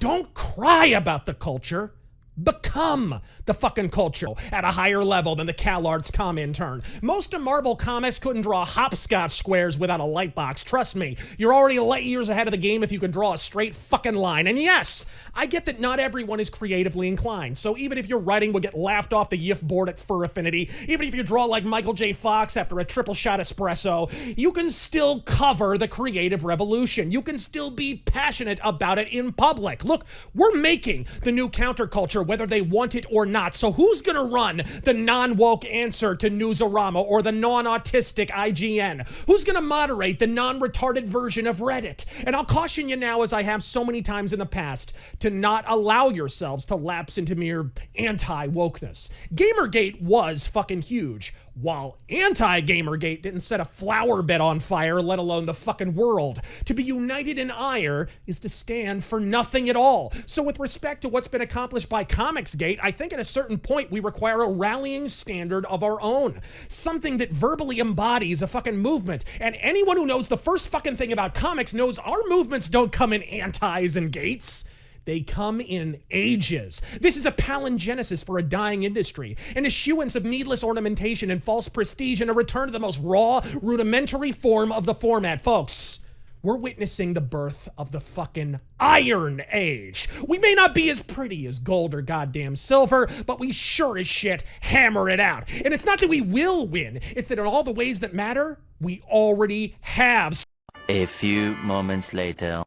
Don't cry about the culture. Become the fucking culture at a higher level than the CalArts com intern. Most of Marvel Comics couldn't draw hopscotch squares without a light box. Trust me, you're already light years ahead of the game if you can draw a straight fucking line. And yes, I get that not everyone is creatively inclined. So even if your writing will get laughed off the YIF board at Fur Affinity, even if you draw like Michael J. Fox after a triple shot espresso, you can still cover the creative revolution. You can still be passionate about it in public. Look, we're making the new counterculture whether they want it or not. So who's gonna run the non-woke answer to Newsarama or the non-autistic IGN? Who's gonna moderate the non-retarded version of Reddit? And I'll caution you now, as I have so many times in the past, to not allow yourselves to lapse into mere anti-wokeness. Gamergate was fucking huge, while anti-Gamergate didn't set a flower bed on fire, let alone the fucking world. To be united in ire is to stand for nothing at all. So with respect to what's been accomplished by Comicsgate, I think at a certain point we require a rallying standard of our own. Something that verbally embodies a fucking movement. And anyone who knows the first fucking thing about comics knows our movements don't come in antis and gates. They come in ages. This is a palingenesis for a dying industry, an eschewance of needless ornamentation and false prestige, and a return to the most raw, rudimentary form of the format. Folks, we're witnessing the birth of the fucking Iron Age. We may not be as pretty as gold or goddamn silver, but we sure as shit hammer it out. And it's not that we will win, it's that in all the ways that matter, we already have. A few moments later.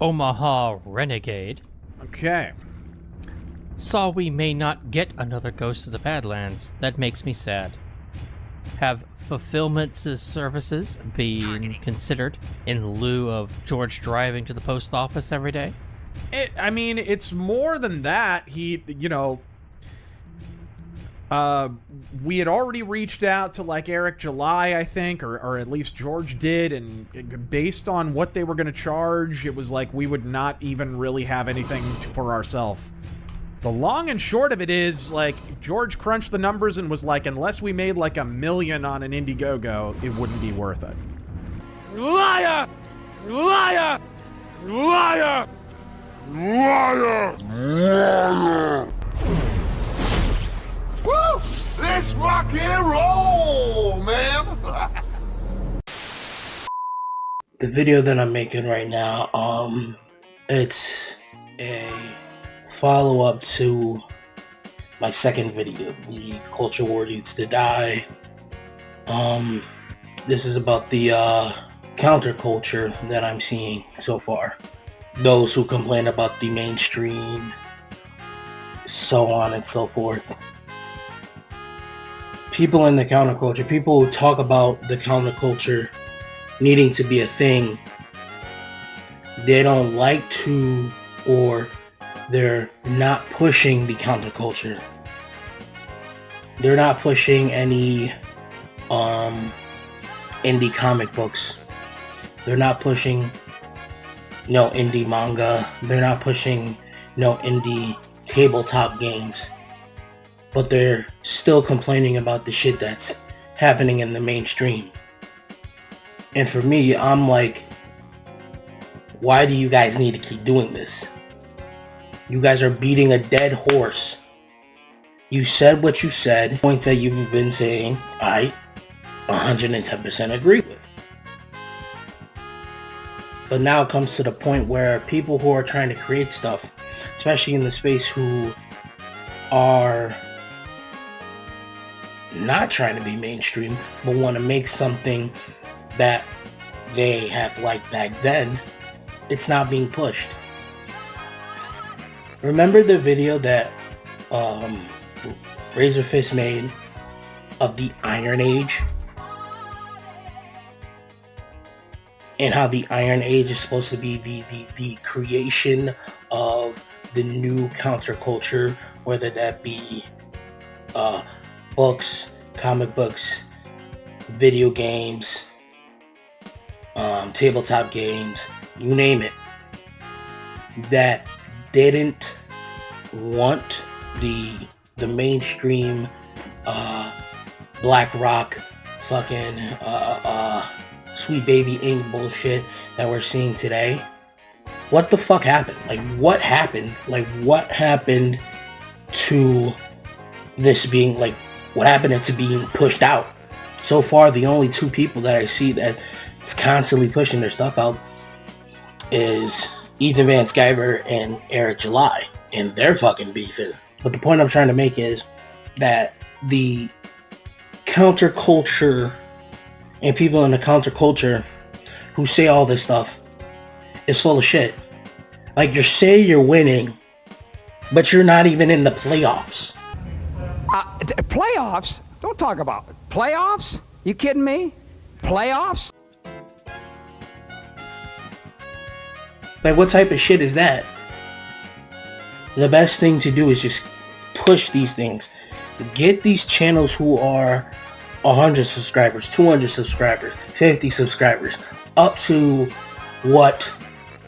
Omaha Renegade. Okay. Saw we may not get another Ghost of the Badlands. That makes me sad. Have fulfillment services been considered in lieu of George driving to the post office every day? I mean, it's more than that. He, you know, we had already reached out to like Eric July, I think, or at least George did, and based on what they were going to charge, it was like we would not even really have anything for ourselves. The long and short of it is, like, George crunched the numbers and was like, unless we made like $1 million on an Indiegogo, it wouldn't be worth it. Liar! Liar! Liar! Liar! Liar! Woo! Let's rock and roll, man! The video that I'm making right now, it's a follow-up to my second video, The Culture War Needs to Die. This is about the counterculture that I'm seeing so far. Those who complain about the mainstream, so on and so forth. People in the counterculture, people who talk about the counterculture needing to be a thing, they don't like to, or they're not pushing the counterculture. They're not pushing any indie comic books. They're not pushing no indie manga. They're not pushing no indie tabletop games. But they're still complaining about the shit that's happening in the mainstream. And for me, I'm like, why do you guys need to keep doing this? You guys are beating a dead horse. You said what you said, points that you've been saying, I 110% agree with. But now it comes to the point where people who are trying to create stuff, especially in the space who are not trying to be mainstream, but want to make something that they have liked back then, it's not being pushed. Remember the video that Razorfist made of the Iron Age? And how the Iron Age is supposed to be the creation of the new counterculture, whether that be books, comic books, video games, tabletop games, you name it, that didn't want the mainstream Black Rock fucking Sweet Baby Inc. bullshit that we're seeing today. what the fuck happened? Like, what happened? Like, what happened to this being, like, what happened to being pushed out? So far, the only two people that I see that is constantly pushing their stuff out is Ethan Van Sciver and Eric July, and they're fucking beefing. But the point I'm trying to make is that the counterculture and people in the counterculture who say all this stuff is full of shit. Like, you say you're winning, but you're not even in the playoffs. Playoffs? Don't talk about it. Playoffs? You kidding me? Playoffs? Like, what type of shit is that? The best thing to do is just push these things. Get these channels who are 100 subscribers, 200 subscribers, 50 subscribers, up to what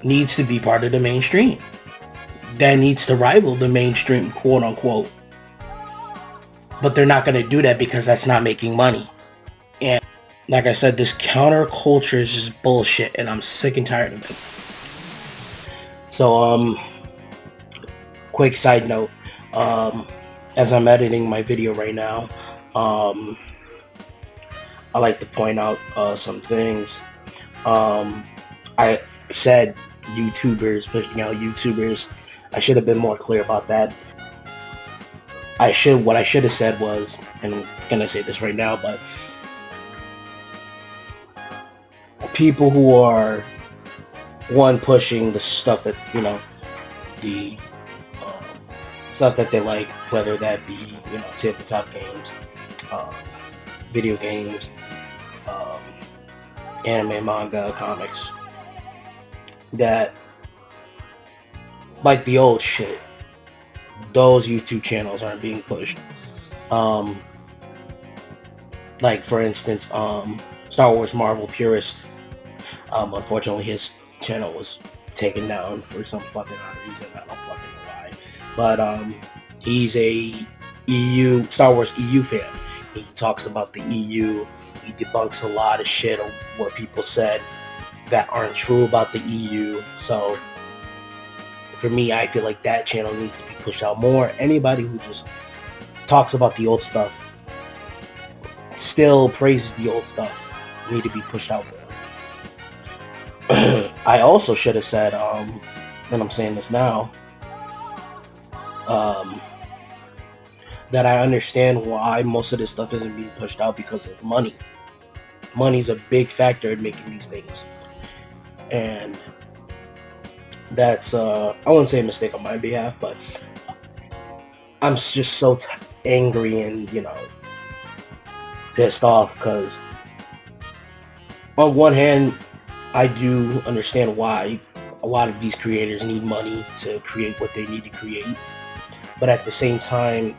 needs to be part of the mainstream. That needs to rival the mainstream, quote unquote. But they're not going to do that because that's not making money. And like I said, this counterculture is just bullshit, and I'm sick and tired of it. So, quick side note, as I'm editing my video right now, I like to point out some things. I said YouTubers pushing out YouTubers. I should have been more clear about that. What I should have said was, and I'm gonna say this right now, but people who are pushing the stuff that, you know, the stuff that they like, whether that be, you know, tabletop games, video games, anime, manga, comics, that like the old shit, those YouTube channels aren't being pushed. Like, for instance, Star Wars Marvel Purist, unfortunately his channel was taken down for some fucking odd reason. I don't fucking know why. But he's a Star Wars EU fan. He talks about the EU. He debunks a lot of shit of what people said that aren't true about the EU. So for me, I feel like that channel needs to be pushed out more. Anybody who just talks about the old stuff, still praises the old stuff, need to be pushed out more. I also should have said, and I'm saying this now, that I understand why most of this stuff isn't being pushed out because of money. Money's a big factor in making these things. And that's, I wouldn't say a mistake on my behalf, but I'm just so angry and, you know, pissed off because on one hand, I do understand why a lot of these creators need money to create what they need to create. But at the same time,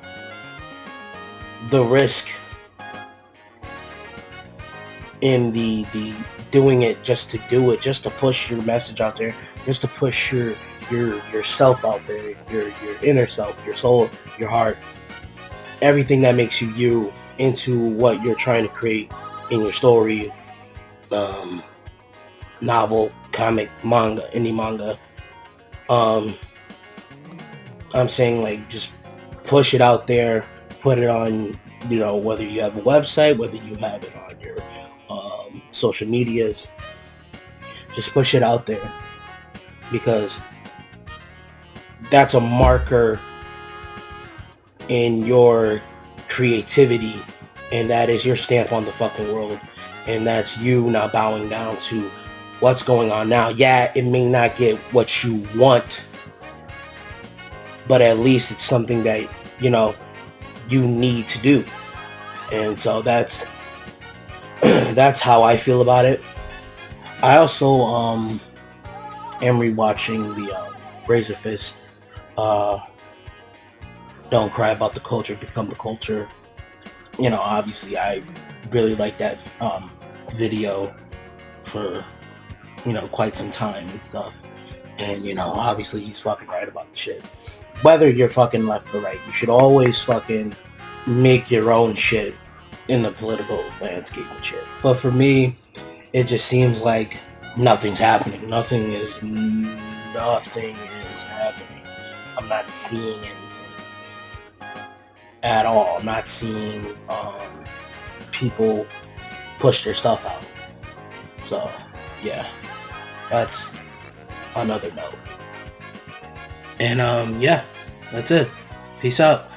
the risk in the doing it just to do it, just to push your message out there, just to push yourself out there, your inner self, your soul, your heart, everything that makes you into what you're trying to create in your story, novel, comic, manga, indie manga. I'm saying, like, just push it out there, put it on, you know, whether you have a website, whether you have it on your social medias, just push it out there, because that's a marker in your creativity, and that is your stamp on the fucking world, and that's you not bowing down to what's going on now. Yeah, it may not get what you want, but at least it's something that, you know, you need to do. And so that's how I feel about it. I also am rewatching the Razor Fist, Don't Cry About the Culture, Become the Culture. You know, obviously I really like that video for, you know, quite some time and stuff. And, you know, obviously he's fucking right about the shit. Whether you're fucking left or right, you should always fucking make your own shit in the political landscape and shit. But for me, it just seems like nothing's happening. Nothing is nothing is happening. I'm not seeing anything at all. I'm not seeing people push their stuff out. So, yeah, that's another note. And yeah, that's it. Peace out.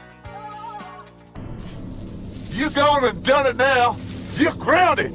You gone and done it now. You're grounded.